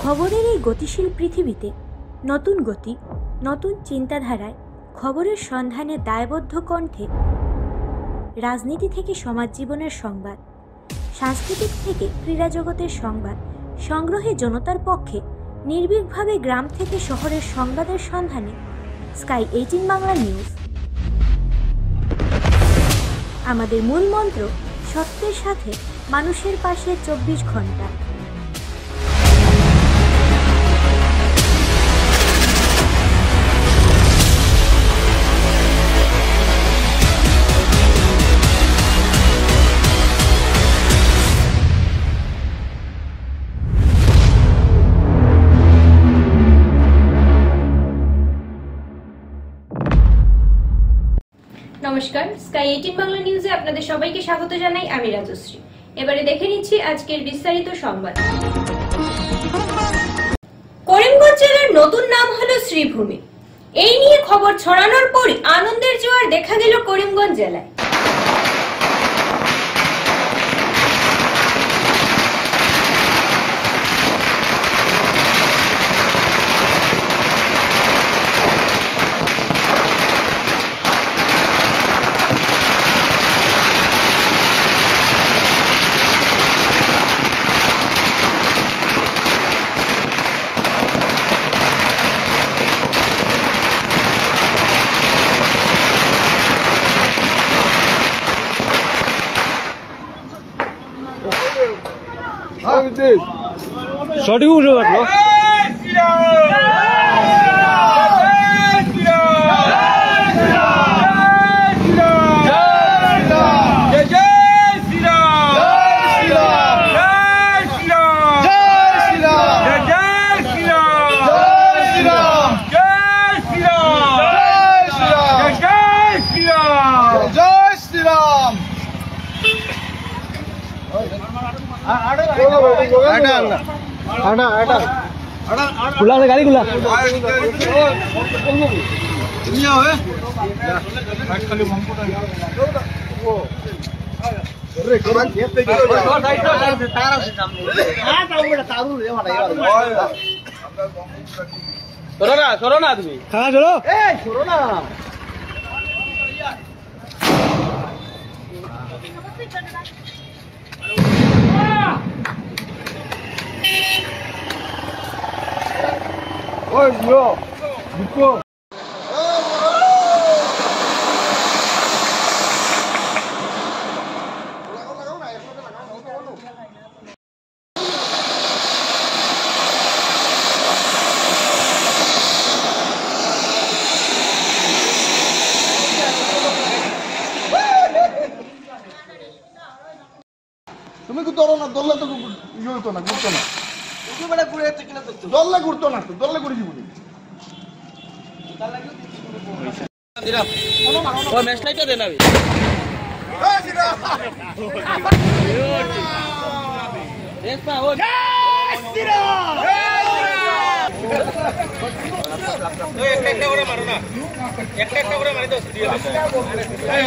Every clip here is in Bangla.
খবরের এই গতিশীল পৃথিবীতে নতুন গতি, নতুন চিন্তাধারায় খবরের সন্ধানে দায়বদ্ধ কণ্ঠে রাজনীতি থেকে সমাজ জীবনের সংবাদ, সাংস্কৃতিক থেকে ক্রীড়া জগতের সংবাদ সংগ্রহে জনতার পক্ষে নির্ভীকভাবে গ্রাম থেকে শহরের সংবাদের সন্ধানে স্কাই 18 বাংলা নিউজ। আমাদের মূল মন্ত্র সত্যের সাথে মানুষের পাশে 24 ঘন্টা। নমস্কার, স্কাই 18 বাংলা নিউজে আপনাদের সবাইকে স্বাগত জানাই। আমি রাজশ্রী। এবারে দেখে নিচ্ছি আজকের বিস্তারিত সংবাদ। করিমগঞ্জ জেলার নতুন নাম হলো শ্রীভূমি। এই নিয়ে খবর ছড়ানোর পর আনন্দের জোয়ার দেখা গেল করিমগঞ্জ জেলায়। সঠিক উঠে পারলো। গাড়ি গুলা সরো না তুমি, হ্যাঁ সরো না। Oi, bro. Buko. তুমি কি ধরো না, দললে তো ইয়ে হতো না, ঘুরতো না। দললে ঘুরতো না, তো দললে ঘুরে জীবনে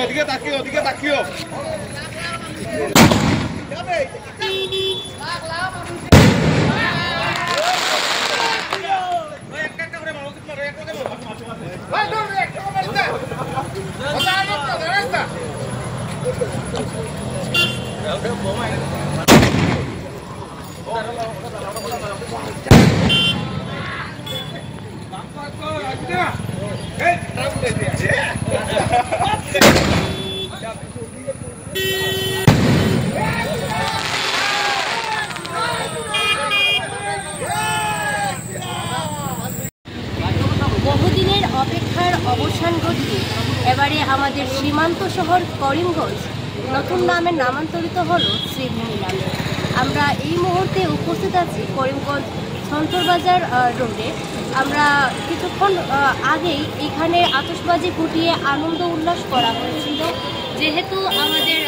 ওদিকে তাকিও, ওদিকে তাকিও। বহুদিনের অপেক্ষার অবসান ঘটিয়ে এবারে আমাদের সীমান্ত শহর করিমগঞ্জ নতুন নামে নামান্তরিত হলো শ্রীভূমি নামে। আমরা এই মুহূর্তে উপস্থিত আছি করিমগঞ্জ সন্তরবাজার রোডে। আমরা কিছুক্ষণ আগেই এখানে আতশবাজি ফুটিয়ে আনন্দ উল্লাস করা হয়েছিল। যেহেতু আমাদের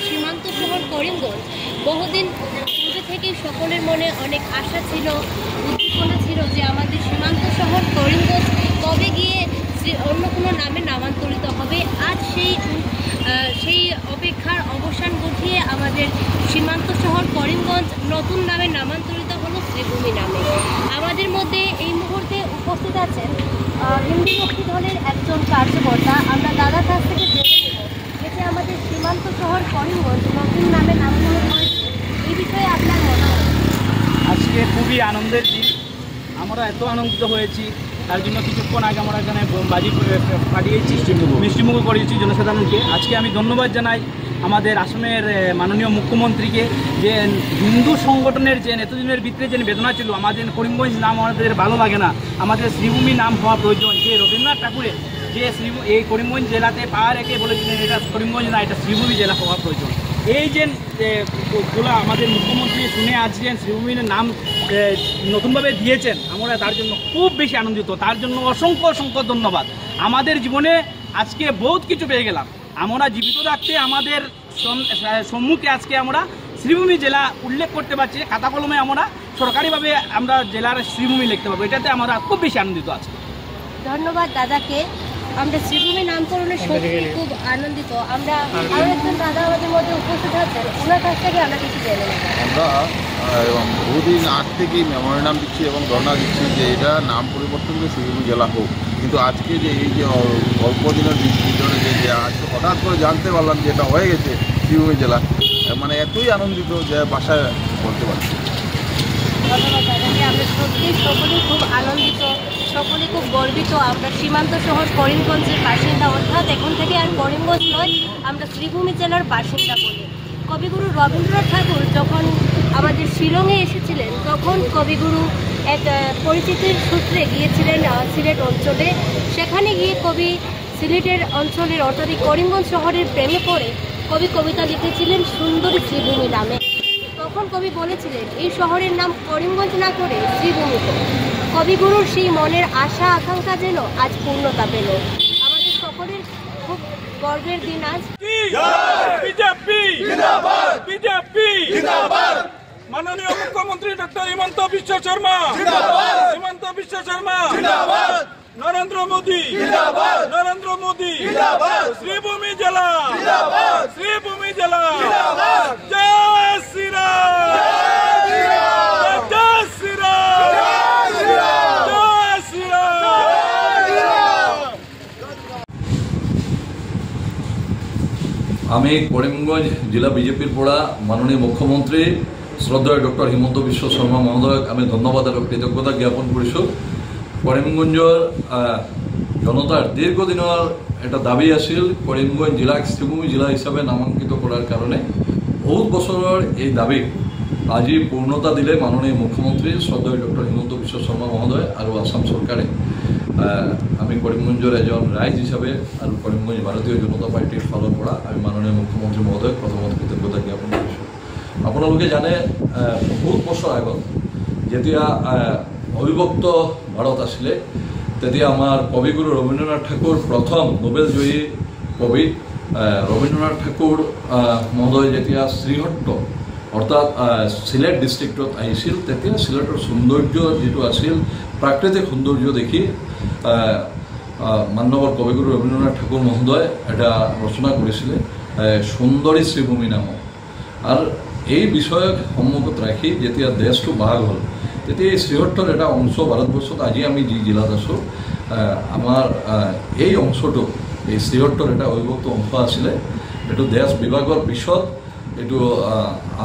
সীমান্ত শহর করিমগঞ্জ বহুদিন পূর্বে থেকেই সকলের মনে অনেক আশা ছিল, উদ্দীপনা ছিল যে আমাদের সীমান্ত শহর করিমগঞ্জ কবে গিয়ে অন্য কোনো নামে নামান্তরিত হবে। আজ সেই অপেক্ষার অবসান ঘটিয়ে আমাদের সীমান্ত শহর করিমগঞ্জ নতুন নামে নামান্তরিত হলো শ্রীভূমি নামে। আছেন হিন্দু মুক্তি দলের একজন কার্যকর্তা। আমরা দাদার কাছ থেকে জেনে নেব যে আমাদের সীমান্ত শহর করিমগঞ্জ নতুন নামে নামকরণ হয়েছে, এই বিষয়ে আপনার মতামত। আজকে খুবই আনন্দের দিন, আমরা এত আনন্দিত হয়েছি তার জন্য কিছুক্ষণ আগে আমরা এখানে বাজি ফাটিয়েছি, মিষ্টিমুখ করিয়েছি জনসাধারণকে। আজকে আমি ধন্যবাদ জানাই আমাদের আসামের মাননীয় মুখ্যমন্ত্রীকে, যে হিন্দু সংগঠনের যে এতদিনের ভিতরে যে বেদনা ছিল, আমাদের করিমগঞ্জ নাম আমাদের ভালো লাগে না, আমাদের শ্রীভূমি নাম হওয়া প্রয়োজন। যে রবীন্দ্রনাথ ঠাকুরের যে এই করিমগঞ্জ জেলাতে পা রেখে বলেছিলেন এটা করিমগঞ্জ না, এটা শ্রীভূমি জেলা হওয়া প্রয়োজন। এই যে গোলা আমাদের মুখ্যমন্ত্রী শুনে আসছেন, শ্রীভূমির নাম নতুনভাবে দিয়েছেন, আমরা তার জন্য খুব বেশি আনন্দিত। তার জন্য অসংখ্য অসংখ্য ধন্যবাদ। আমাদের জীবনে আজকে বহুত কিছু পেয়ে গেলাম। আমরা জীবিত থাকতে আমাদের সম্মুখে আজকে আমরা শ্রীভূমি জেলা উল্লেখ করতে পারছি, খাতা কলমে আমরা সরকারিভাবে আমরা জেলার শ্রীভূমি লিখতে পারবো, এটাতে আমরা খুব বেশি আনন্দিত আছি। ধন্যবাদ দাদাকে। আমরা শ্রীভূমি নামকরণে সত্যি খুব আনন্দিত। আমরা আরও একজন দাদা আমাদের মধ্যে উপস্থিত আছেন, ওনার কাছ থেকে আমরা কিছু জেনে নেব। আমরা বহুদিন আগ থেকেই মেমোরেন্ডাম দিচ্ছি এবং ধর্ণা দিচ্ছি যে এটা নাম পরিবর্তন করে শ্রীভূমি জেলা হোক, কিন্তু আজকে যে এই যে অল্প দিনের ভিতরে যে আজকে হঠাৎ করে জানতে পারলাম যে এটা হয়ে গেছে শ্রীভূমি জেলা, মানে এতই আনন্দিত যে বাসায় বলতে পারছি। ধন্যবাদ দাদাকে। আমরা সত্যি সকলেই খুব আনন্দিত, সকলে খুব গর্বিত। আমরা সীমান্ত শহর করিমগঞ্জের বাসিন্দা, অর্থাৎ এখন থেকে আর করিমগঞ্জ নয়, আমরা শ্রীভূমি জেলার বাসিন্দা বলে। কবিগুরু রবীন্দ্রনাথ ঠাকুর যখন আমাদের শিলংয়ে এসেছিলেন, তখন কবিগুরু এক পরিচিতির সূত্রে গিয়েছিলেন সিলেট অঞ্চলে। সেখানে গিয়ে কবি সিলেটের অঞ্চলের অর্থাৎ করিমগঞ্জ শহরের প্রেমে পড়ে কবি কবিতা লিখেছিলেন সুন্দরী শ্রীভূমি নামে। তখন কবি বলেছিলেন এই শহরের নাম করিমগঞ্জ না করে শ্রীভূমি। কবিগুরুর সেই মনের আশা আকাঙ্ক্ষা যেন আজ পূর্ণতা পেল। আমাদের সকলের খুব গর্বের দিন আজ। বিজেপি জিন্দাবাদ, বিজেপি জিন্দাবাদ। মাননীয় মুখ্যমন্ত্রী ডক্টর হিমন্ত বিশ্ব শর্মা জিন্দাবাদ, হিমন্ত বিশ্ব শর্মা জিন্দাবাদ। নরেন্দ্র মোদী জিন্দাবাদ, নরেন্দ্র মোদী জিন্দাবাদ। শ্রীভূমি জেলা জিন্দাবাদ, শ্রীভূমি জেলা জিন্দাবাদ। জয় শ্রীরাম, জয় শ্রীরাম, জয় শ্রীরাম। আমি করিমগঞ্জ জেলা বিজেপির পড়া মাননীয় মুখ্যমন্ত্রী শ্রদ্ধেয় ডক্টর হিমন্ত বিশ্ব শর্মা মহোদয়ক আমি ধন্যবাদ আর কৃতজ্ঞতা জ্ঞাপন কৰিছোঁ। করিমগঞ্জৰ জনতাৰ দীৰ্ঘদিনৰ এটা দাবী আছিল করিমগঞ্জ জিলাক শ্রীভূমি জিলা হিচাপে নামাঙ্কিত কৰাৰ কাৰণে। বহুত বছৰৰ এই দাবীক আজি পূৰ্ণতা দিলে মাননীয় মুখ্যমন্ত্রী শ্রদ্ধেয় ডক্টর হিমন্ত বিশ্ব শর্মা মহোদয় আৰু আসাম চৰকাৰে। আমি করিমগঞ্জৰ এজন ৰাইজ হিচাপে আৰু করিমগঞ্জ ভাৰতীয় জনতা পাৰ্টিৰ ফালৰ পৰা আমি মাননীয় মুখ্যমন্ত্ৰী মহোদয়ক প্ৰথমত কৃতজ্ঞতা জ্ঞাপন কৰিছোঁ। আপোনালোকে জানে বহুত বছৰ আগত যেতিয়া অবিভক্ত ভাৰত আছিলে, তেতিয়া আমাৰ কবিগুৰু ৰবীন্দ্ৰনাথ ঠাকুৰ প্ৰথম নোবেলজয়ী কবি ৰবীন্দ্ৰনাথ ঠাকুৰ মহোদয় যেতিয়া শ্ৰীহট্ট অৰ্থাৎ সিলেট ডিষ্ট্ৰিক্টত আহিছিল, তেতিয়া সিলেটৰ সৌন্দৰ্য যিটো আছিল প্ৰাকৃতিক সৌন্দৰ্য দেখি মাননীয় কবিগুৰু ৰবীন্দ্ৰনাথ ঠাকুৰ মহোদয় এটা ৰচনা কৰিছিলে সুন্দৰী শ্রীভূমি নামক। আৰু এই বিষয়ক সন্মুখত ৰাখি যেতিয়া দেশটো ভাগ হ'ল, তেতিয়া এই শ্ৰীহট্টৰ এটা অংশ ভাৰতবৰ্ষত আজি আমি যি জিলাত আছোঁ, আমাৰ এই অংশটো এই শ্ৰীহট্টৰ এটা অবিভক্ত অংশ আছিলে। এইটো দেশ বিভাগৰ পিছত এইটো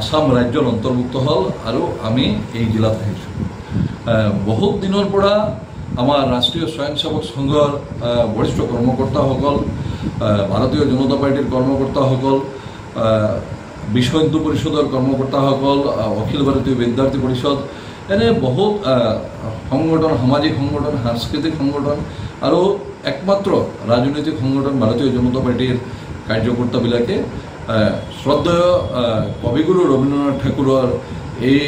আসাম ৰাজ্যৰ অন্তৰ্ভুক্ত হ'ল আৰু আমি এই জিলাত আহিছোঁ। বহুত দিনৰ পৰা আমাৰ ৰাষ্ট্ৰীয় স্বয়ংসেৱক সংঘৰ বৰিষ্ঠ কৰ্মকৰ্তাসকল, ভাৰতীয় জনতা পাৰ্টিৰ কৰ্মকৰ্তাসকল, বিশ্ব হিন্দু পৰিষদৰ কৰ্মকৰ্তাসকল, অখিল ভাৰতীয় বিদ্যাৰ্থী পৰিষদ, এনে বহুত সংগঠন, সামাজিক সংগঠন, সাংস্কৃতিক সংগঠন আৰু একমাত্ৰ ৰাজনৈতিক সংগঠন ভাৰতীয় জনতা পাৰ্টিৰ কাৰ্যকৰ্তাবিলাকে শ্ৰদ্ধেয় কবিগুৰু ৰবীন্দ্ৰনাথ ঠাকুৰৰ এই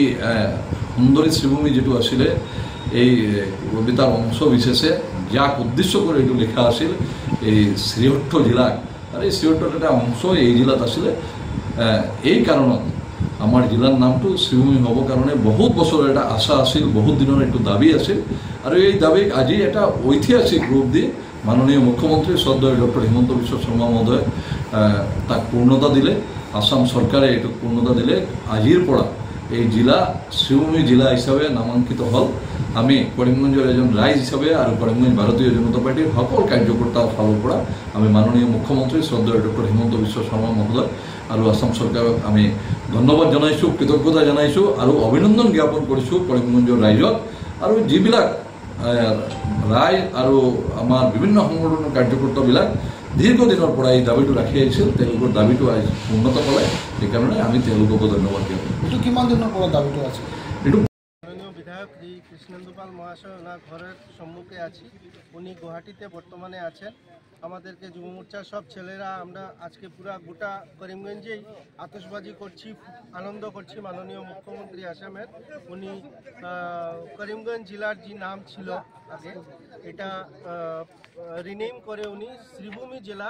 সুন্দৰী শ্রীভূমি যেটো আছিলে, এই কবিতাৰ অংশ বিশেষে যাক উদ্দেশ্য কৰি এইটো লিখা আছিল এই শ্ৰীহট্ট জিলাক, আৰু এই শ্ৰীহট্টৰ এটা অংশ এই জিলাত আছিলে। এই কাৰণত আমাৰ জিলাৰ নামটো শ্রীভূমি হ'বৰ কাৰণে বহুত বছৰৰ এটা আশা আছিল, বহুত দিনৰ এইটো দাবী আছিল। আৰু এই দাবীক আজি এটা ঐতিহাসিক ৰূপ দি মাননীয় মুখ্যমন্ত্রী শ্রদ্ধেয় ডক্টর হিমন্ত বিশ্ব শর্মা মহোদয় তাক পূৰ্ণতা দিলে। আসাম চৰকাৰে এইটোক পূৰ্ণতা দিলে। আজিৰ পৰা এই জেলা শ্রীভূমি জেলা হিসাবে নামাঙ্কিত হল। আমি করিমগঞ্জের একজন রাইজ হিসাবে আর করিমগঞ্জ ভারতীয় জনতা পার্টির সকল কার্যকর্তার ফালৰ পৰা আমি মাননীয় মুখ্যমন্ত্ৰী শ্ৰদ্ধেয় ডক্টৰ হিমন্ত বিশ্ব শৰ্মা মহোদয় আৰু আসাম চৰকাৰক আমি ধন্যবাদ জনাইছোঁ, কৃতজ্ঞতা জনাইছোঁ আৰু অভিনন্দন জ্ঞাপন কৰিছোঁ কৰিমগঞ্জৰ ৰাইজক। আৰু যিবিলাক ৰাইজ আৰু আমাৰ বিভিন্ন সংগঠনৰ কাৰ্যকৰ্তাবিলাক দীৰ্ঘদিনৰ পৰা এই দাবীটো ৰাখি আহিছিল, তেওঁলোকৰ দাবীটো আজ উন্নত পালে, সেইকাৰণে আমি তেওঁলোককো ধন্যবাদ জ্ঞাপন কৰিছোঁ। এইটো কিমান দিনৰ পৰা দাবীটো আছে? এইটো মাননীয় বিধায়ক শ্রী কৃষ্ণেন্দু পাল মহাশয় ওনার ঘরের সম্মুখে আছি। উনি গুয়াহাটিতে বর্তমানে আছেন। আমাদেরকে যুব মোর্চার সব ছেলেরা আমরা আজকে পুরা গোটা করিমগঞ্জেই আতশবাজি করছি, আনন্দ করছি। মাননীয় মুখ্যমন্ত্রী আসামের উনি করিমগঞ্জ জেলার যে নাম ছিল আগে, এটা রিনেম করে উনি শ্রীভূমি জেলা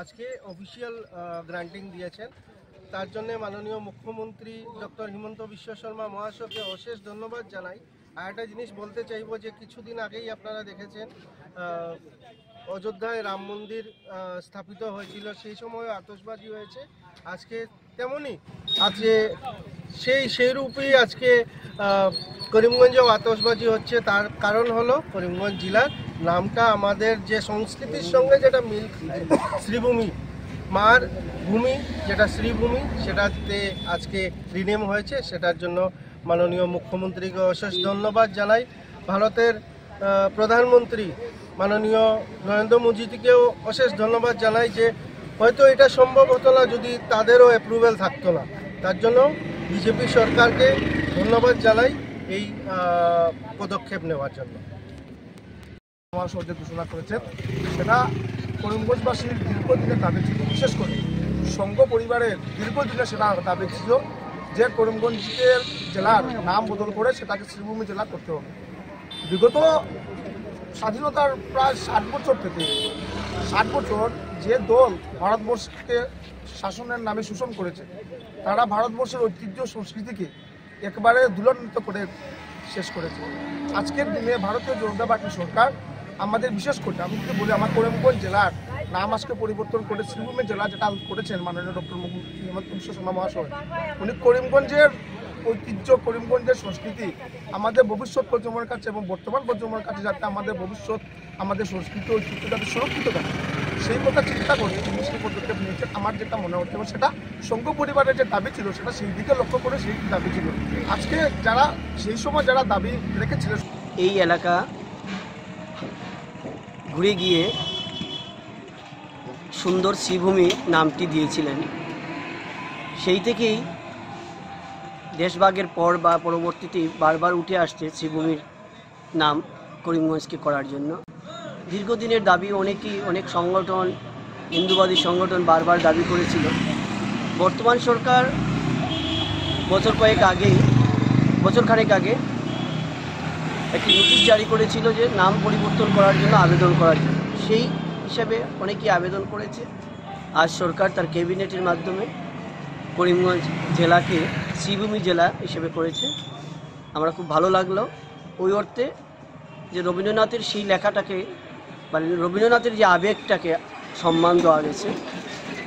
আজকে অফিসিয়াল গ্রান্টিং দিয়েছেন। তার জন্য মাননীয় মুখ্যমন্ত্রী ডক্টর হিমন্ত বিশ্ব শর্মা মহাশয়কে অশেষ ধন্যবাদ জানাই। আর একটা জিনিস বলতে চাইব যে কিছুদিন আগেই আপনারা দেখেছেন অযোধ্যায় রাম মন্দির স্থাপিত হয়েছিল, সেই সময় আতশবাজি হয়েছে। আজকে তেমনই আজকে সেই রূপেই আজকে করিমগঞ্জেও আতশবাজি হচ্ছে। তার কারণ হলো করিমগঞ্জ জেলার নামটা আমাদের যে সংস্কৃতির সঙ্গে যেটা মিল, শ্রীভূমি মার ভূমি যেটা শ্রীভূমি, সেটাতে আজকে রিনেম হয়েছে। সেটার জন্য মাননীয় মুখ্যমন্ত্রীকে অশেষ ধন্যবাদ জানাই। ভারতের প্রধানমন্ত্রী মাননীয় নরেন্দ্র মোদীজিকেও অশেষ ধন্যবাদ জানাই যে হয়তো এটা সম্ভব হতো না যদি তাদেরও অ্যাপ্রুভেল থাকতো না। তার জন্য বিজেপি সরকারকে ধন্যবাদ জানাই এই পদক্ষেপ নেওয়ার জন্য। মহাশয় যে ঘোষণা করেছেন সেটা করিমগঞ্জবাসীর দীর্ঘদিনের দাবি ছিল, বিশেষ করে সংঘ পরিবারের দীর্ঘদিনে সেটা দাবি ছিল যে করিমগঞ্জের জেলার নাম বদল করে সেটাকে শ্রীভূমি জেলা করতে হবে। বিগত স্বাধীনতার প্রায় 60 বছর থেকে 60 বছর যে দল ভারতবর্ষকে শাসনের নামে শোষণ করেছে, তারা ভারতবর্ষের ঐতিহ্য সংস্কৃতিকে একবারে দুলন্বিত করে শেষ করেছে। আজকের দিনে ভারতীয় জনতা পার্টি সরকার আমাদের বিশেষ করে আমি যদি বলি আমার করিমগঞ্জ জেলার নাম আজকে পরিবর্তন করে শ্রীভূমি জেলা যেটা করেছেন মাননীয় ডক্টর হিমন্ত বিশ্ব শর্মা মহাশয়, উনি করিমগঞ্জের ঐতিহ্য, করিমগঞ্জের সংস্কৃতি আমাদের ভবিষ্যৎ প্রজন্মের কাছে এবং বর্তমান প্রজন্মের কাছে যাতে আমাদের ভবিষ্যৎ আমাদের সংস্কৃতি ঐতিহ্য যাতে সুরক্ষিত থাকে সেই কথা চিন্তা করে তিনি সেই পদক্ষেপ নিয়েছেন। আমার যেটা মনে হচ্ছে এবং সেটা সংঘ পরিবারের যে দাবি ছিল সেটা সেই দিকে লক্ষ্য করে সেই দাবি ছিল। আজকে যারা সেই সময় যারা দাবি রেখেছিলেন এই এলাকা ঘুরে গিয়ে সুন্দর শ্রীভূমি নামটি দিয়েছিলেন, সেই থেকেই দেশভাগের পর বা পরবর্তীতে বারবার উঠে আসছে শ্রীভূমির নাম করিমগঞ্জকে করার জন্য। দীর্ঘদিনের দাবি অনেক সংগঠন, হিন্দুবাদী সংগঠন বারবার দাবি করেছিল। বর্তমান সরকার বছরখানেক আগে একটি নোটিশ জারি করেছিল যে নাম পরিবর্তন করার জন্য আবেদন করার জন্য। সেই হিসাবে অনেকেই আবেদন করেছে। আজ সরকার তার ক্যাবিনেটের মাধ্যমে করিমগঞ্জ জেলাকে শ্রীভূমি জেলা হিসেবে করেছে। আমরা খুব ভালো লাগলো ওই অর্থে যে রবীন্দ্রনাথের সেই লেখাটাকে বা রবীন্দ্রনাথের যে আবেগটাকে সম্মান দেওয়া গেছে,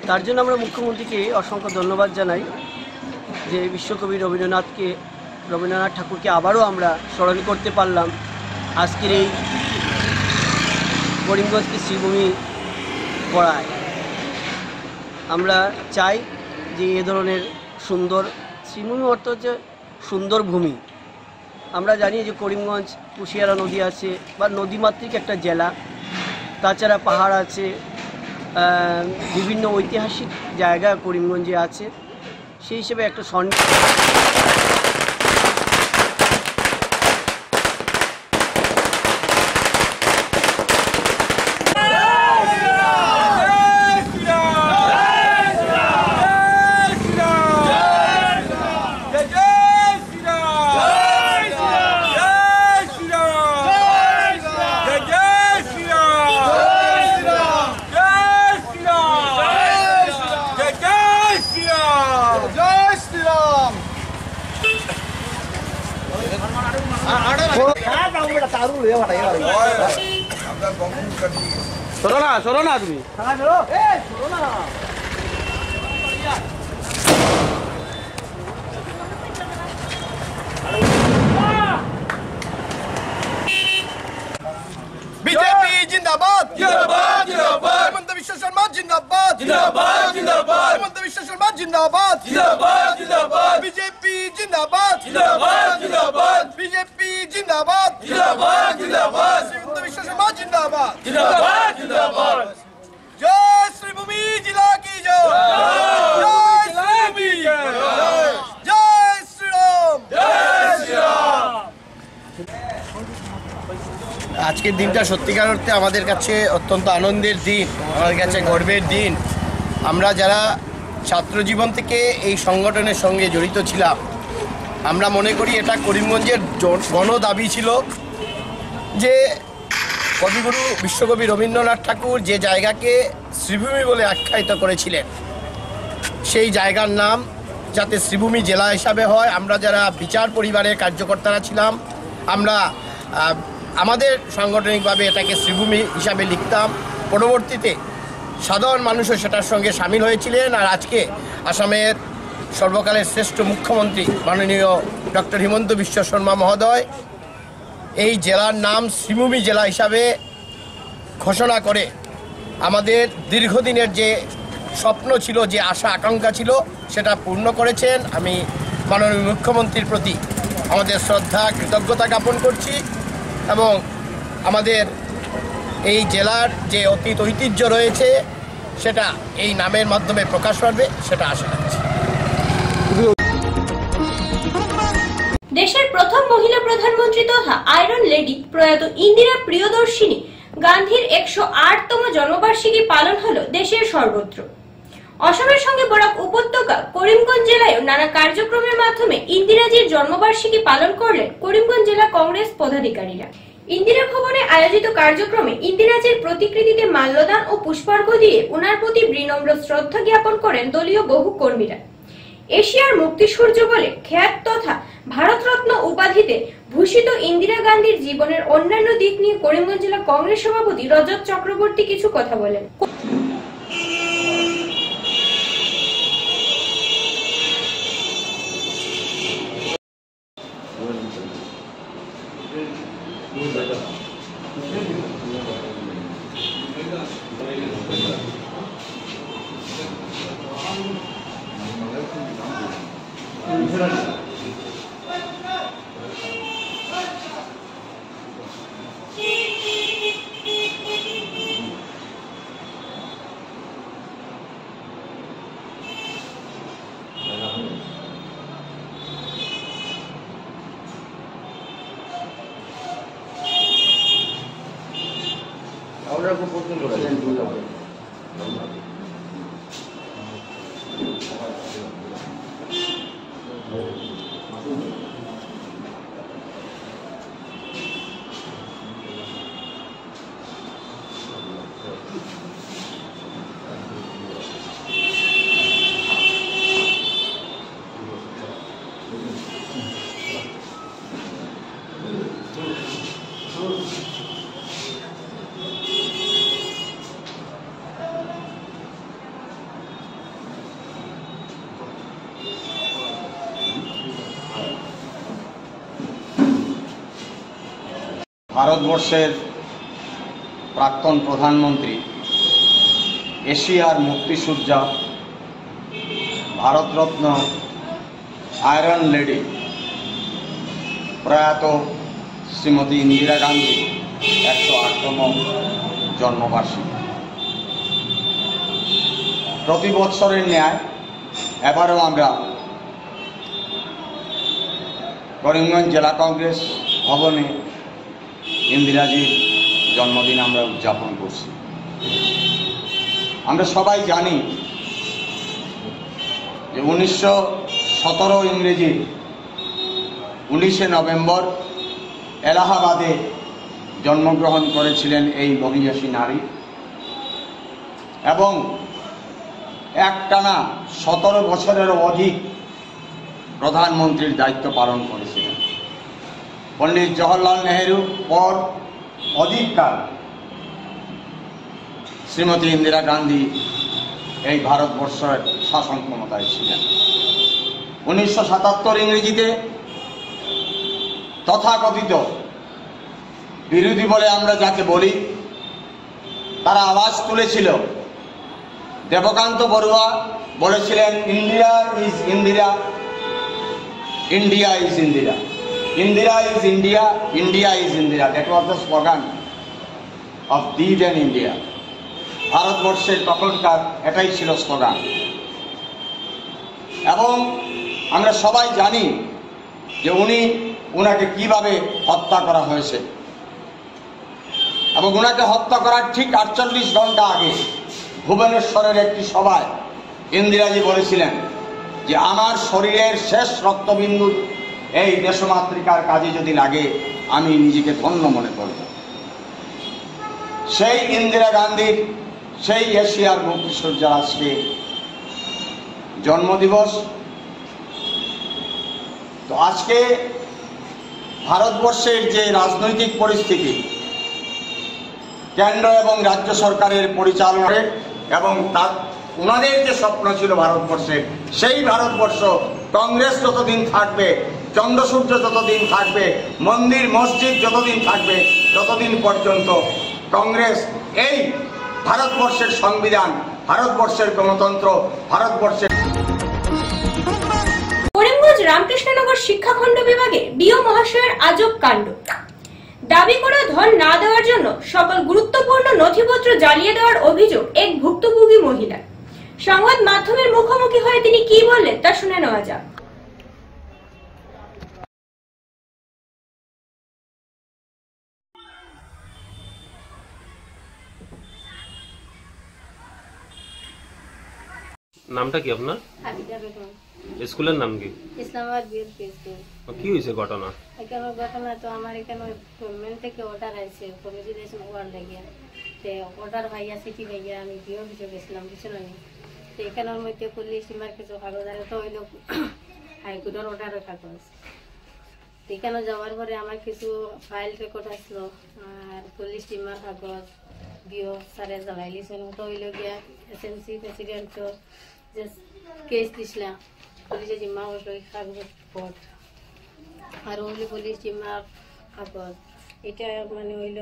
তার জন্য আমরা মুখ্যমন্ত্রীকে অসংখ্য ধন্যবাদ জানাই যে বিশ্বকবি রবীন্দ্রনাথ ঠাকুরকে আবারও আমরা স্মরণ করতে পারলাম আজকের এই করিমগঞ্জকে শ্রীভূমি করায়। আমরা চাই যে এ ধরনের সুন্দর শ্রীভূমি অর্থ হচ্ছে সুন্দর ভূমি। আমরা জানি যে করিমগঞ্জ কুশিয়ারা নদী আছে বা নদীমাতৃক একটা জেলা, তাছাড়া পাহাড় আছে, বিভিন্ন ঐতিহাসিক জায়গা করিমগঞ্জে আছে। সেই হিসেবে একটা সরো না তুমি জিন্দাবাদ জিন্দাবাদ হিমন্ত বিশ্ব শর্মা জিন্দাবাদ জিন্দাবাদ জিন্দাবাদ বিজেপি জিন্দাবাদ জিন্দাবাদ জিন্দাবাদ বিজেপি জিন্দাবাদ জিন্দাবাদ জিন্দাবাদ হিমন্ত বিশ্ব শর্মা জিন্দাবাদ জিন্দাবাদ জিন্দাবাদ জয় শ্রীভূমি জেলা কি জয় জয় শ্রীভূমি জয় শ্রীরাম জয় শ্রীরাম। আজকের দিনটা সত্যিকার অর্থে আমাদের কাছে অত্যন্ত আনন্দের দিন, আমাদের কাছে গর্বের দিন। আমরা যারা ছাত্র জীবন থেকে এই সংগঠনের সঙ্গে জড়িত ছিলাম, আমরা মনে করি এটা করিমগঞ্জের গণদাবি ছিল যে কবিগুরু বিশ্বকবি রবীন্দ্রনাথ ঠাকুর যে জায়গাকে শ্রীভূমি বলে আখ্যায়িত করেছিলেন, সেই জায়গার নাম যাতে শ্রীভূমি জেলা হিসাবে হয়। আমরা যারা বিচার পরিবারের কার্যকর্তারা ছিলাম, আমরা আমাদের সাংগঠনিকভাবে এটাকে শ্রীভূমি হিসাবে লিখতাম। পরবর্তীতে সাধারণ মানুষও সেটার সঙ্গে সামিল হয়েছিলেন। আর আজকে আসামের সর্বকালের শ্রেষ্ঠ মুখ্যমন্ত্রী মাননীয় ডক্টর হিমন্ত বিশ্ব শর্মা মহোদয় এই জেলার নাম শ্রীভূমি জেলা হিসাবে ঘোষণা করে আমাদের দীর্ঘদিনের যে স্বপ্ন ছিল, যে আশা আকাঙ্ক্ষা ছিল, সেটা পূর্ণ করেছেন। আমি মাননীয় মুখ্যমন্ত্রীর প্রতি আমাদের শ্রদ্ধা কৃতজ্ঞতা জ্ঞাপন করছি এবং আমাদের এই জেলার যে অতীত ঐতিহ্য রয়েছে সেটা এই নামের মাধ্যমে প্রকাশ পাবে, সেটা আশা রাখছি। দেশের প্রথম মহিলা প্রধানমন্ত্রী তথা আয়রন লেডি প্রয়াত ইন্দিরা প্রিয়দর্শিনী গান্ধীর 108তম জন্মবার্ষিকী পালন হলো দেশের সর্বত্র। অসমের সঙ্গে বরাক উপত্যকা করিমগঞ্জ জেলায়ও নানা কার্যক্রমের মাধ্যমে ইন্দিরাজির জন্মবার্ষিকী পালন করলেন করিমগঞ্জ জেলা কংগ্রেস পদাধিকারীরা। ইন্দিরা ভবনে আয়োজিত কার্যক্রমে ইন্দিরাজির প্রতিকৃতিতে মাল্যদান ও পুষ্পার্ঘ দিয়ে উনার প্রতি বিনম্র শ্রদ্ধা জ্ঞাপন করেন দলীয় বহু কর্মীরা। এশিয়ার মুক্তিসূর্য বলে খ্যাত তথা ভারতরত্ন উপাধিতে ভূষিত ইন্দিরা গান্ধীর জীবনের অন্যান্য দিক নিয়ে করিমগঞ্জ জেলা কংগ্রেস সভাপতি রজত চক্রবর্তী কিছু কথা বলেন। ভারতবর্ষের প্রাক্তন প্রধানমন্ত্রী, এশিয়ার মুক্তিসূর্যা, ভারতরত্ন আয়রন লেডি প্রয়াত শ্রীমতী ইন্দিরা গান্ধী 108তম জন্মবার্ষিকী। প্রতি বৎসরের ন্যায় এবারও আমরা করিমগঞ্জ জেলা কংগ্রেস ভবনে ইন্দিরাজির জন্মদিন আমরা উদযাপন করছি। আমরা সবাই জানি যে 1917 ইংরেজি 19শে নভেম্বর এলাহাবাদে জন্মগ্রহণ করেছিলেন এই মহিয়সী নারী এবং একটানা 17 বছরেরও অধিক প্রধানমন্ত্রীর দায়িত্ব পালন করেছিলেন। পণ্ডিত জওহরলাল নেহেরু পর অধিককাল শ্রীমতী ইন্দিরা গান্ধী এই ভারতবর্ষের শাসন ক্ষমতায় ছিলেন। 1977 ইংরেজিতে তথাকথিত বিরোধী বলে আমরা যাকে বলি, তারা আওয়াজ তুলেছিল দেবকান্ত বড়ুয়া বলেছিলেন, Indira is Indira, India is Indira, Indira is India, India is Indira. That was the slogan of the then India. ভারতবর্ষের তখনকার এটাই ছিল স্লোগান। এবং আমরা সবাই জানি যে উনাকে কিভাবে হত্যা করা হয়েছে। এবং উনাকে হত্যা করার ঠিক 48 ঘন্টা আগে ভুবনেশ্বরের একটি সভায় ইন্দিরাজি বলেছিলেন যে আমার শরীরের শেষ রক্তবিন্দু এই দেশমাতৃকার কাজে যদি লাগে আমি নিজেকে ধন্য মনে করব। সেই ইন্দিরা গান্ধীর সেই এশিয়ার মুক্তিযোদ্ধার আজকে জন্মদিবস। তো আজকে ভারতবর্ষের যে রাজনৈতিক পরিস্থিতি, কেন্দ্র এবং রাজ্য সরকারের পরিচালনায় এবং ওনাদের যে স্বপ্ন ছিল ভারতবর্ষের, সেই ভারতবর্ষ কংগ্রেস যতদিন থাকবে, চন্দ্রসূর্য যতদিন থাকবে, মন্দির মসজিদ যতদিন থাকবে, ততদিন পর্যন্ত কংগ্রেস এই ভারতবর্ষের সংবিধান, ভারতবর্ষের গণতন্ত্র, ভারতবর্ষের। করিমগঞ্জ রামকৃষ্ণনগর শিক্ষাখণ্ড বিভাগে বিও মহাশয়ের আজব কাণ্ড। দাবি করা ধন না দেওয়ার জন্য সকল গুরুত্বপূর্ণ নথিপত্র জ্বালিয়ে দেওয়ার অভিযোগ এক ভুক্তভোগী মহিলা। সংবাদ মাধ্যমের মুখোমুখি হয়ে তিনি কি বললেন তা শুনে নেওয়া যাক। নামটা কি আপনার? হাবিজা বেগম। স্কুলের নাম কি? Islamabad BLP school. কি হয়েছে ঘটনা? এখানে ঘটনা তো আমার এখানে গভর্নমেন্ট থেকে অর্ডার আছে কমিউনিকেশন ওয়ার্ড লাগিয়া, তো অর্ডার ভাইয়া সিটি ভাইয়া আমি বিও অফিসে গেছিলাম বিছনানি। তো এখানের মধ্যে পুলিশ সীমার কিছু কাগজ আর তো হইল হাইকোর্টের অর্ডারের কাগজ। তো এখানে যাওয়ার পরে আমার কিছু ফাইল রেকর্ড আসলো আর পুলিশ সীমার কাগজ বিও সারে জ্বালাই লিছেন। তো হইল গিয়া এসএমসি প্রেসিডেন্ট যে কেস দিছিলাম পুলিশে জিম্মা বসলো কাগজ পট আর হইল পুলিশ জিম্মার কাগজ। এটা মানে হইল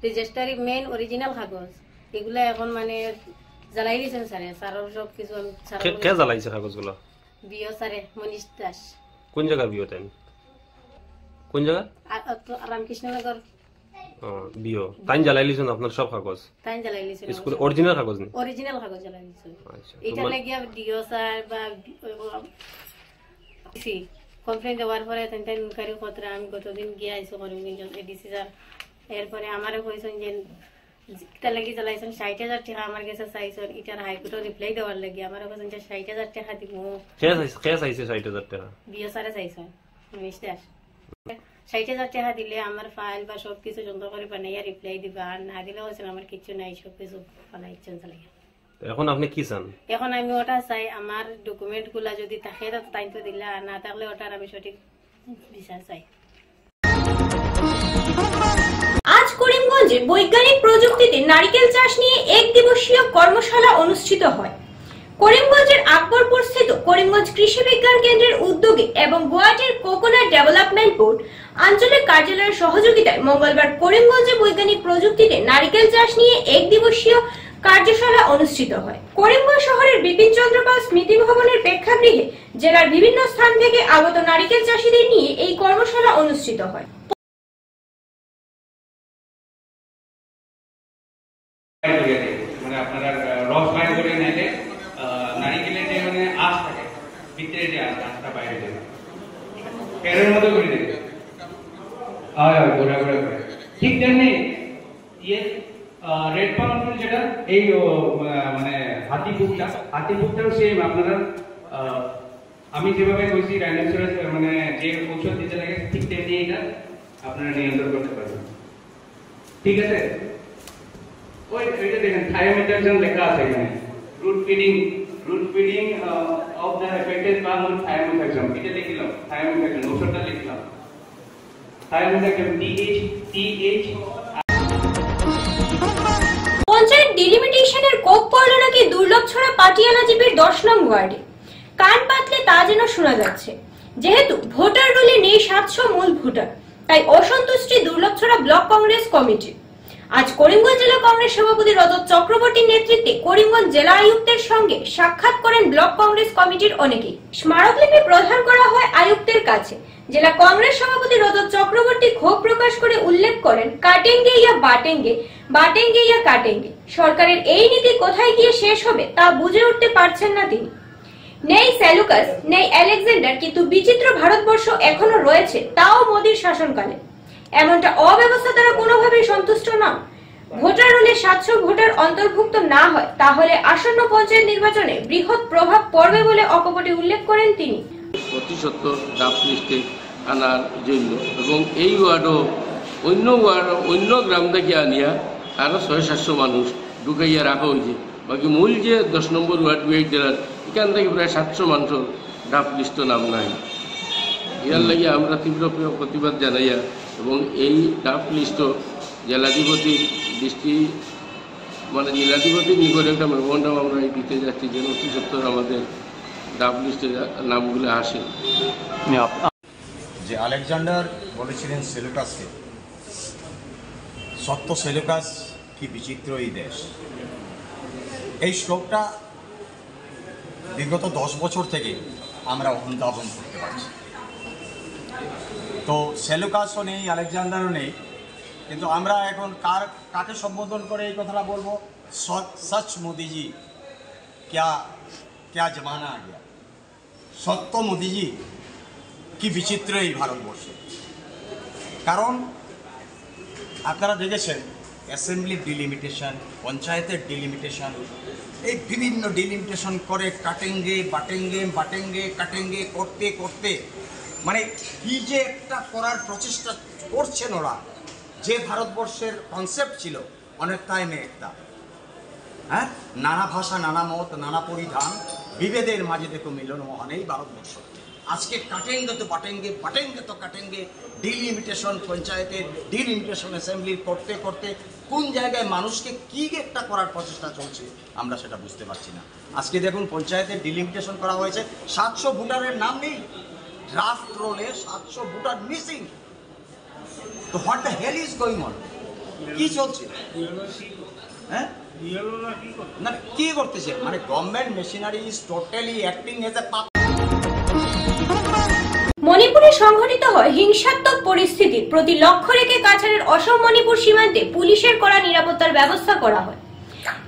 রেজিস্ট্রারি মেন অরিজিনাল কাগজ, এগুলা এখন মানে জ্বালাই দিয়েছেন স্যারে। স্যারের সব কিছু আমি কে জ্বালাইছে কাগজগুলো? বিও স্যারে মনীষ দাস। কোন জায়গা বিও? তাই কোন জায়গা? রামকৃষ্ণনগর বিও। তাই জ্বালাই লিছেন আপনার সব কাগজ? তাই জ্বালাই লিছেন। স্কুল অরিজিনাল কাগজ নেই? অরিজিনাল কাগজ জ্বালাই লিছেন। আচ্ছা, এটা লাগিয়া ডিও স্যার বা কমপ্লেন দেওয়ার পরে তেনটা ইনকোয়ারি পত্র আমি গতদিন গিয়ে আইসো করিমগঞ্জ এডিসি স্যার। এরপরে আমারও কইছেন যে এটা লাগি জ্বালাইছেন 60,000 টাকা আমার কাছে চাইছেন। এটার হাইকোর্টে রিপ্লাই দেওয়ার লাগি আমারও কইছেন যে 60,000 টাকা দিব। কে চাইছে 60,000 টাকা? বিও স্যারে চাইছেন মনীষ দাস। 60,000 টাকা দিলে আমার ফাইল বা সবকিছু যন্ত্র করে বানাইয়া রিপ্লাই দিবা, আর না দিলে হচ্ছে আমার কিছু নাই, সবকিছু বানাইছেন চালাই। এখন আপনি কি চান? এখন আমি ওটা চাই আমার ডকুমেন্ট গুলা যদি থাকে তাই তো দিলা, না থাকলে ওটার আমি সঠিক বিচার চাই। আজ করিমগঞ্জে বৈজ্ঞানিক প্রযুক্তিতে নারিকেল চাষ নিয়ে এক দিবসীয় কর্মশালা অনুষ্ঠিত হয়। করিমগঞ্জের আকবরপুর স্থিত করিমগঞ্জ কৃষি বিজ্ঞান কেন্দ্রের উদ্যোগে এবং গুয়াহাটির কোকোনাট ডেভেলপমেন্ট বোর্ড আঞ্চলিক কার্যালয়ের সহযোগিতায় মঙ্গলবার করিমগঞ্জে বৈজ্ঞানিক প্রযুক্তিতে নারিকেল চাষ নিয়ে এক দিবসীয় কার্যশালা অনুষ্ঠিত হয়। করিমগঞ্জ শহরের বিপিন চন্দ্র পাল স্মৃতি ভবনের প্রেক্ষাগৃহে জেলার বিভিন্ন স্থান থেকে আগত নারিকেল চাষীদের নিয়ে এই কর্মশালা অনুষ্ঠিত হয়। মানে আপনারা রস বাইরে করে নিলে নারিকেলের যে মানে আঁশ থাকে ভিতরে যে আঁশটা বাইরে দেবে প্যারের মতো করে দেবে, হয় গোড়া গোড়া করে। ঠিক তেমনি ইয়ে রেড পাম যেটা এই মানে হাতিপুকটাও সেম আপনারা আমি যেভাবে কইছি রাইনোসরাস মানে যে ঔষধ দিতে লাগে ঠিক তেমনি এটা আপনারা নিয়ন্ত্রণ করতে পারবেন। ঠিক আছে, ওই এটা দেখেন থায়োমেথাক্সাম লেখা আছে এখানে, root feeding of the affected plant with thiamethoxam, এটা লিখলাম থায়োমেথাক্সাম ওষুধটা লিখলাম থায়োমেথাক্সাম TH। পঞ্চায়েত ডিলিমিটেশনের কোপ পড়ল নাকি দুর্লভ ছড়া পাটিয়ালা জিপির 10 নং ওয়ার্ডে। কান পাতলে তা যেন শোনা যাচ্ছে। যেহেতু ভোটার রোলে নেই 700 মূল ভোটার, তাই অসন্তুষ্টি দুর্লভ ছড়া ব্লক কংগ্রেস কমিটি। আজ করিমগঞ্জ জেলা কংগ্রেস সভাপতি রজত চক্রবর্তীর নেতৃত্বে করিমগঞ্জ জেলা আয়ুক্তের সঙ্গে সাক্ষাৎ করেন ব্লক কংগ্রেস কমিটির অনেকেই। স্মারকলিপি প্রদান করা হয় আয়ুক্তের কাছে। জেলা কংগ্রেস সভাপতি রজত চক্রবর্তী ক্ষোভ প্রকাশ করে উল্লেখ করেন, কাটেঙ্গে ইয়া বাটেঙ্গে, বাটেঙ্গে ইয়া কাটেঙ্গে। সরকারের এই নীতি কোথায় গিয়ে শেষ হবে তা বুঝে উঠতে পারছেন না তিনি। নেই সেলুকাস, নেই আলেকজান্ডার, কিন্তু বিচিত্র ভারতবর্ষ এখনো রয়েছে, তাও মোদীর শাসনকালে। এমনটা অব্যবস্থা দ্বারা কোনোভাবেই সন্তুষ্ট নন। ভোটার হলে 700 ভোটার অন্তর্ভুক্ত না হয় তাহলে আসন্ন পঞ্চায়েত নির্বাচনে বৃহৎ প্রভাব পড়বে বলে অকপটে উল্লেখ করেন তিনি। প্রতিশত ড্রাফট লিস্টে আনার জন্য এবং এই ওয়ার্ডও অন্য গ্রাম থেকে আনিয়া আরও 600-700 মানুষ ঢুকাইয়া রাখা হয়েছে। বাকি মূল যে 10 নম্বর ওয়ার্ড বিআই জেলার এখান থেকে প্রায় 700 মানুষের ড্রাফট লিস্টও নাম নাই। ইয়ার লাগে আমরা তীব্র প্রতিবাদ জানাইয়া এবং এই ড্রাফট লিস্টও জেলাধিপতির জেলাধিপতির নিকটে একটা মেমোরান্ডাম আমরা দিতে যাচ্ছি যেন অতি সত্তর আমাদের ড্রাফট লিস্টে নামগুলো আসে। যে আলেকজান্ডার বলেছিলেন সেলুকাসকে, সত্য সেলুকাস কি বিচিত্র এই দেশ। এই শ্লোকটা বিগত 10 বছর থেকে আমরা অনুধাবন করতে পারছি। তো সেলুকাসও নেই, আলেকজান্ডারও নেই, কিন্তু আমরা এখন কাকে সম্বোধন করে এই কথাটা বলবো? সচ মোদিজি, क्या जमाना आ गया। সত্য মোদিজি কি বিচিত্র এই ভারতবর্ষে। কারণ আপনারা দেখেছেন অ্যাসেম্বলির ডিলিমিটেশন, পঞ্চায়েতের ডিলিমিটেশন, এই বিভিন্ন ডিলিমিটেশন করে কাটেঙ্গে বাটেঙ্গে বাটেঙ্গে কাটেঙ্গে করতে করতে মানে কি যে একটা করার প্রচেষ্টা করছেন ওরা, যে ভারতবর্ষের কনসেপ্ট ছিল অনেকটাই একটা, হ্যাঁ, নানা ভাষা নানা মত নানা পরিধান বিভেদের মাঝে দেখো মিলন মহান এই ভারতবর্ষ। আজকে কাটেঙ্গে তো বাটেঙ্গে, বাটেঙ্গে তো কাটেঙ্গে, ডিলিমিটেশন পঞ্চায়েতের ডিলিমিটেশন অ্যাসেম্বলির করতে করতে কোন জায়গায় মানুষকে কী একটা করার প্রচেষ্টা চলছে আমরা সেটা বুঝতে পারছি না। আজকে দেখুন পঞ্চায়েতের ডিলিমিটেশন করা হয়েছে, 700 ভোটারের নাম নেই, ড্রাফট রোলে 700 ভোটার মিসিং। তো what the hell is going on? কি চলছে? হ্যাঁ, না কি করতেছে? মানে government machinery is totally acting as a pup. মণিপুরে সংঘটিত হয় হিংসাত্মক পরিস্থিতির প্রতি লক্ষ্য রেখে কাছাড়ের অসম মণিপুর সীমান্তে পুলিশের কড়া নিরাপত্তার ব্যবস্থা করা হয়।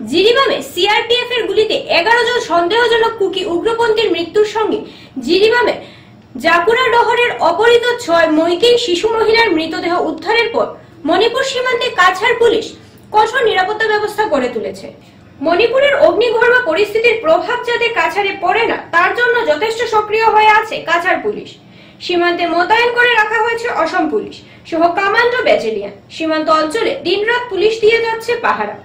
জিরিবামে সিআরপিএফ এর গুলিতে 11 জন সন্দেহজনক কুকি উগ্রপন্থীর মৃত্যুর সঙ্গে জিরিবামে জাকুরা ডহরের অপহৃত 6 মৈকেই শিশু মহিলার মৃতদেহ উদ্ধারের পর মণিপুর সীমান্তে কাছাড় পুলিশ কঠোর নিরাপত্তা ব্যবস্থা করে তুলেছে। মণিপুরের অগ্নিগর্ভ পরিস্থিতির প্রভাব যাতে কাছাড়ে পড়ে না তার জন্য যথেষ্ট সক্রিয় হয়ে আছে কাছাড় পুলিশ। সীমান্তে মোতায়েন করে রাখা হয়েছে অসম পুলিশ সহ কমান্ডো ব্যাটালিয়ন। সীমান্ত অঞ্চলে দিনরাত পুলিশ দিয়ে যাচ্ছে পাহারা।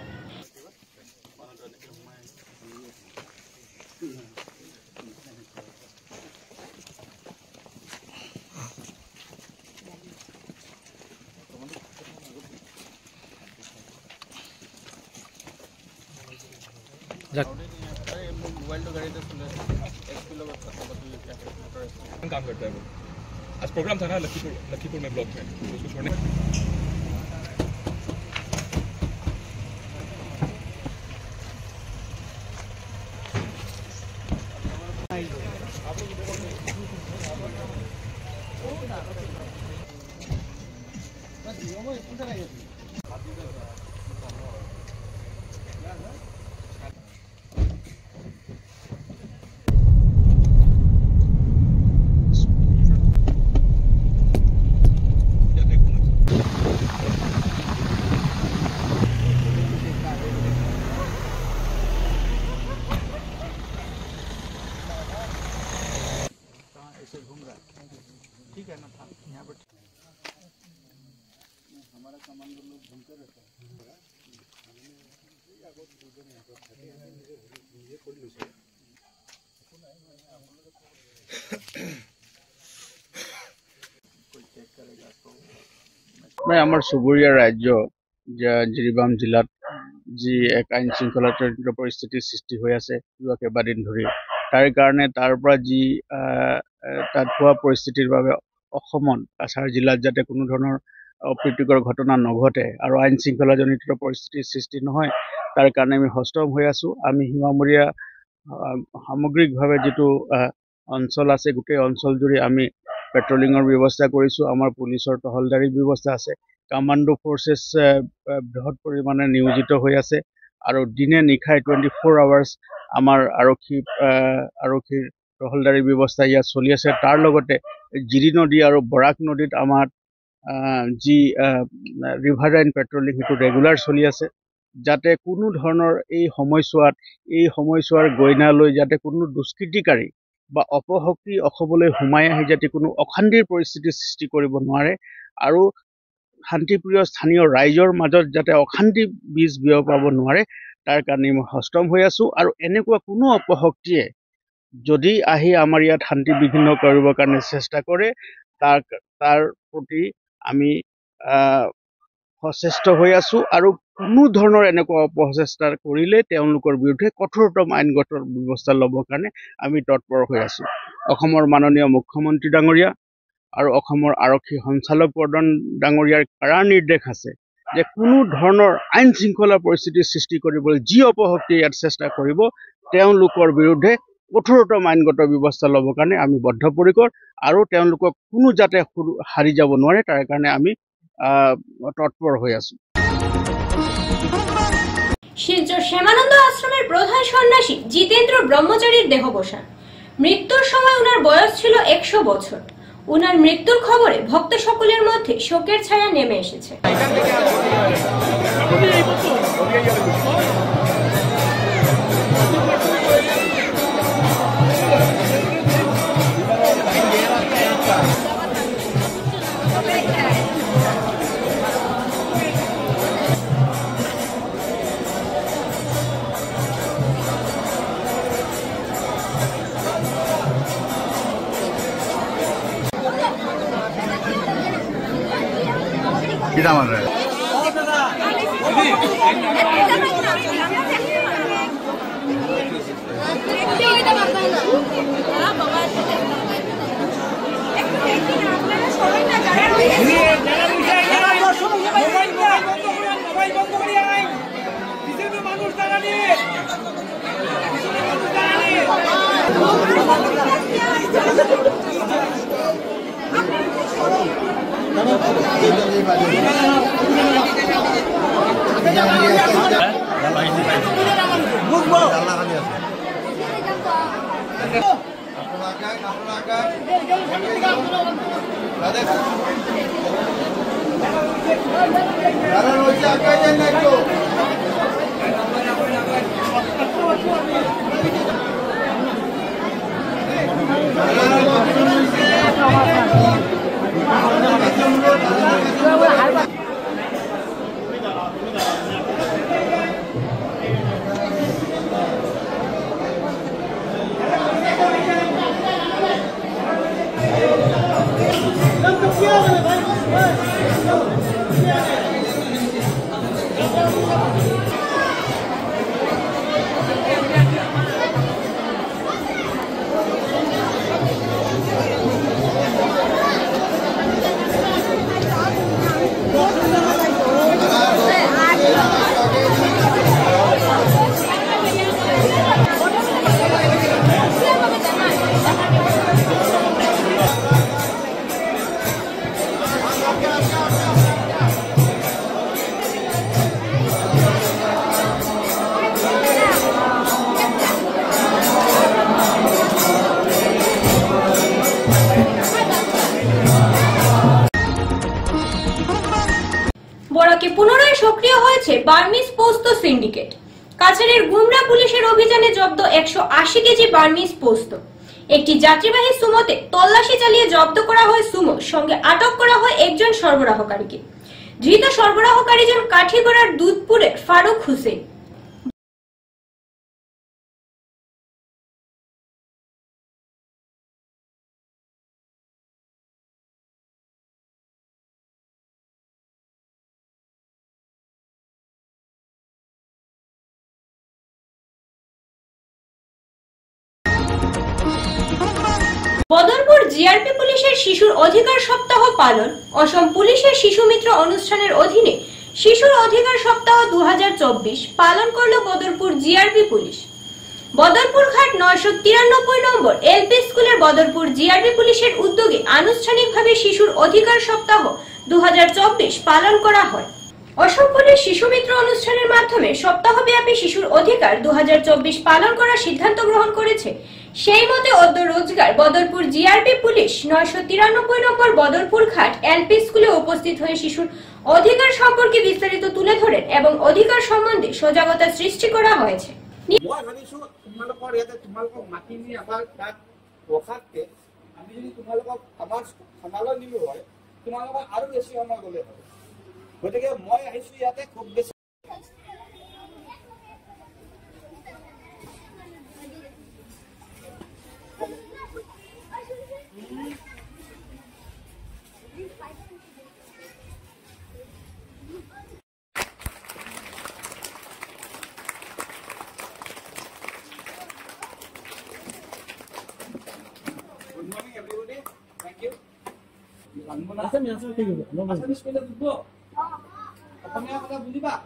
काम करता है वो। आज प्रोग्राम था ना लखीपुर में ब्लॉक में, उसको छोड़ने मैं आमार चुबुरीया राज्य जिरिबाम जिलात जी एक आईन शृंखलाजनित परिस्थितिर सृष्टि হৈ আছে যোৱা কেইবাদিন ধৰি তাৰ কাৰণে তাৰ পৰা যি তাত হোৱা পৰিস্থিতিৰ বাবে অসমত কাছাৰ জিলাত যাতে কোনো ধৰণৰ অপ্ৰীতিকৰ ঘটনা নঘটে আৰু আইন শৃংখলাজনিত পৰিস্থিতিৰ সৃষ্টি নহয়, তাৰ কাৰণে আমি সষ্টম হৈ আছোঁ। আমি সীমামূৰীয়া সামগ্ৰিকভাৱে যিটো অঞ্চল আছে, গোটেই অঞ্চল জুৰি আমি পেট্ৰলিঙৰ ব্যৱস্থা কৰিছোঁ। আমাৰ পুলিচৰ টহলদাৰীৰ ব্যৱস্থা আছে। কামাণ্ডো ফ'ৰ্চেছ বৃহৎ পৰিমাণে নিয়োজিত হৈ আছে আৰু দিনে নিশাই 24 আৱাৰ্ছ আমাৰ আৰক্ষীৰ টহলদাৰী ব্যৱস্থা ইয়াত চলি আছে। তাৰ লগতে জিৰি নদী আৰু বৰাক নদীত আমাৰ যি ৰিভাৰ লাইন পেট্ৰলিং সেইটো ৰেগুলাৰ চলি আছে, যাতে কোনো ধৰণৰ এই সময়ছোৱাৰ গইনা লৈ যাতে কোনো দুষ্কৃতিকাৰী বা অপশক্তি অসমলৈ সোমাই আহি যাতে কোনো অশান্তিৰ পৰিস্থিতিৰ সৃষ্টি কৰিব নোৱাৰে আৰু শান্তিপ্ৰিয় স্থানীয় ৰাইজৰ মাজত যাতে অশান্তি বীজ বিয়পাব নোৱাৰে, তাৰ কাৰণে মই সষ্টম হৈ আছোঁ। আৰু এনেকুৱা কোনো অপশক্তিয়ে যদি আহি আমাৰ ইয়াত শান্তি বিঘ্নিত কৰিবৰ কাৰণে চেষ্টা কৰে, তাৰ প্ৰতি আমি সচেষ্ট হৈ আছোঁ আৰু কোনো ধৰণৰ এনেকুৱা অপচেষ্টা কৰিলে তেওঁলোকৰ বিৰুদ্ধে কঠোৰতম আইনগত ব্যৱস্থা ল'বৰ কাৰণে আমি তৎপৰ হৈ আছোঁ। অসমৰ মাননীয় মুখ্যমন্ত্ৰী ডাঙৰীয়া আৰু অসমৰ আৰক্ষী সঞ্চালক প্ৰধান ডাঙৰীয়াৰ কাৰা নিৰ্দেশ আছে যে কোনো ধৰণৰ আইন শৃংখলা পৰিস্থিতিৰ সৃষ্টি কৰিবলৈ যি অপশক্তিয়ে ইয়াত চেষ্টা কৰিব, তেওঁলোকৰ বিৰুদ্ধে কঠোৰতম আইনগত ব্যৱস্থা ল'বৰ কাৰণে আমি বদ্ধপৰিকৰ আৰু তেওঁলোকক কোনো যাতে হাৰি যাব নোৱাৰে তাৰ কাৰণে আমি তৎপৰ হৈ আছোঁ। শিলচর শ্যামানন্দ আশ্রমের প্রধান সন্ন্যাসী জিতেন্দ্র ব্রহ্মচারীর দেহাবসান। মৃত্যুর সময় ওনার বয়স ছিল 100 বছর। ওনার মৃত্যুর খবরে ভক্ত সকলের মধ্যে শোকের ছায়া নেমে এসেছে। कितना मान रहा है? বরাকে পুনরায় সক্রিয় হয়েছে বার্মিজ পোস্ত সিন্ডিকেট। কাছাড়ের গুমরা পুলিশের অভিযানে জব্দ 180 কেজি বার্মিজ পোস্ত। একটি যাত্রীবাহী সুমোতে তল্লাশি চালিয়ে জব্দ করা হয় সুমো, সঙ্গে আটক করা হয় একজন সরবরাহকারীকে। ধৃত সরবরাহকারী জন কাঠিগড়ার দুধপুরের ফারুক হোসেন। বদরপুর জিআরপি পুলিশের শিশুর অধিকার সপ্তাহ পালন। অসম পুলিশের শিশু মিত্র অনুষ্ঠানের অধীনে শিশুর অধিকার সপ্তাহ 2024 পালন করল বদরপুর জিআরপি পুলিশ। বদরপুর ঘাট 993 নম্বর এলপি স্কুলের বদরপুর জিআরপি পুলিশের উদ্যোগে আনুষ্ঠানিকভাবে শিশুর অধিকার সপ্তাহ 2024 পালন করা হয়। অসম পুলিশ শিশু মিত্র অনুষ্ঠানের মাধ্যমে সপ্তাহব্যাপী শিশুর অধিকার 2024 পালন করার সিদ্ধান্ত গ্রহণ করেছে। সেই মতে অদ্য রোজগার বদরপুর জিআরপি পুলিশ 993 নম্বর বদরপুর ঘাট এলপি স্কুলে উপস্থিত হয়ে শিশুর অধিকার সম্পর্কে বিস্তারিত তুলে ধরেন এবং অধিকার সম্বন্ধে সজাগতা সৃষ্টি করা হয়েছে। মই ভাবিছোঁ তোমালোকৰ ইয়াতে তোমালোকক মাতি নি আমাৰ তাত ৰখাতকৈ আমি যদি তোমালোকক আমাৰ থানালৈ নিলো হয় তোমালোকৰ আৰু বেছি সময় গ'লে হয়। গতিকে মই আহিছোঁ ইয়াতে খুব বেছি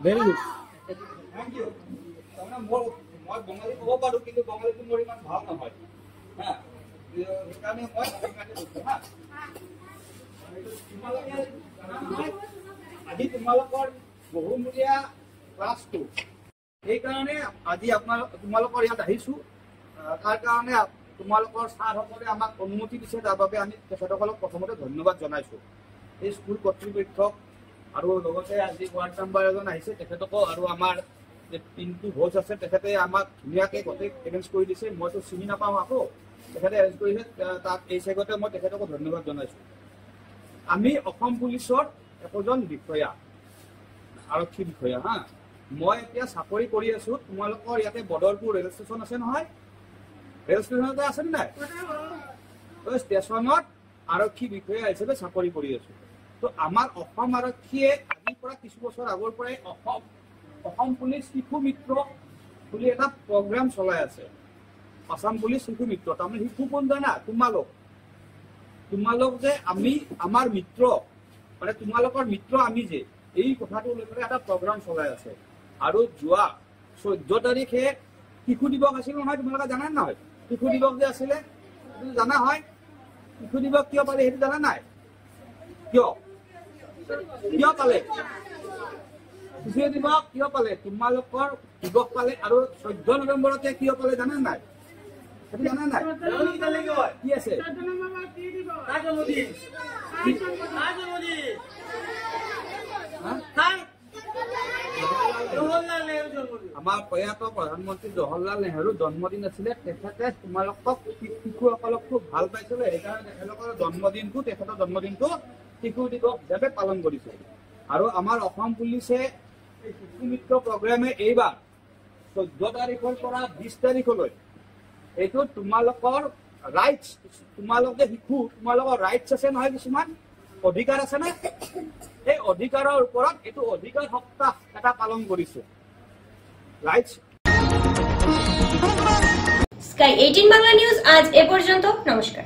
Very good. Thank you. মই বঙালী ক'ব পাৰোঁ কিন্তু বঙালীটো মোৰ ইমান ভাল নহয় হা সেইকাৰণে মই হা তোমালোকে আজি তোমালোকৰ বহুমূলীয়া ক্লাছটো সেইকাৰণে আজি তোমালোকৰ ইয়াত আহিছোঁ। তাৰ কাৰণে তোমালোকৰ ছাৰসকলে আমাক অনুমতি দিছে, তাৰ বাবে আমি তেখেতসকলক প্ৰথমতে ধন্যবাদ জনাইছোঁ। এই স্কুল কৰ্তৃপক্ষক আৰু লগতে আজি ৱাৰ্ড মেম্বাৰ এজন আহিছে তেখেতকো আৰু আমাৰ যে পিণ্টু ঘোষ আছে তেখেতে আমাক ধুনীয়াকৈ গোটেই এৰেঞ্জ কৰি দিছে। মইতো চিনি নাপাওঁ আকৌ তেখেতে এৰেঞ্জ কৰিছে, তাক এই চেগতে মই তেখেতকো ধন্যবাদ জনাইছোঁ। আমি অসম পুলিচৰ একোজন বিষয়া, আৰক্ষী বিষয়া হা। মই এতিয়া চাকৰি কৰি আছোঁ। তোমালোকৰ ইয়াতে বদৰপুৰ ৰেল ষ্টেচন আছে নহয়, ৰেল ষ্টেচনতে আছে নাই? ষ্টেচনত আৰক্ষী বিষয়া হিচাপে চাকৰি কৰি আছোঁ। তো আমাৰ অসম আৰক্ষীয়ে আজিৰ পৰা কিছু বছৰ আগৰ পৰাই অসম পুলিচ শিশু মিত্ৰ বুলি এটা প্ৰগ্ৰাম চলাই আছে। আসাম পুলিচ শিশু মিত্ৰ, তাৰমানে শিশু কোন জানা? তোমালোক যে আমি আমাৰ মিত্ৰ, মানে তোমালোকৰ মিত্ৰ আমি যে, এই কথাটো লৈ পেলাই এটা প্ৰগ্ৰাম চলাই আছে। আৰু যোৱা 14 তাৰিখে শিশু দিৱস আছিল নহয়, তোমালোকে জানা নহয়? শিশু দিৱস যে আছিলে জানা হয়? শিশু দিৱস কিয় পালে সেইটো জানা নাই? কিয় পালে শিশু দিৱস কিয় পালে? তোমালোকৰ দিৱস পালে। আৰু 14 নৱেম্বৰতে কিয় পালে জানা নাই? সেইটো জানা নাই? কি আছে? আমাৰ প্ৰয়াত প্ৰধানমন্ত্ৰী জৱাহৰলাল নেহৰুৰ জন্মদিন আছিলে। তেখেতে তোমালোকক শিশুসকলক খুব ভাল পাইছিলে, সেইকাৰণে তেখেতৰ জন্মদিনটো শিশু দিৱস হিচাপে পালন কৰিছে। আৰু আমাৰ অসম পুলিচে এই শিশু মিত্ৰ প্ৰগ্ৰামে এইবাৰ 14 তাৰিখৰ পৰা 20 তাৰিখলৈ এইটো তোমালোকৰ ৰাইটছ, তোমালোক যে শিশু, তোমালোকৰ ৰাইটছ আছে নহয়, কিছুমান অধিকাৰ আছে নে? এই অধিকাৰৰ ওপৰত এইটো অধিকাৰ সপ্তাহ এটা পালন কৰিছে। রাইট। স্কাই 18 বাংলা নিউজ আজ এ পর্যন্ত। নমস্কার।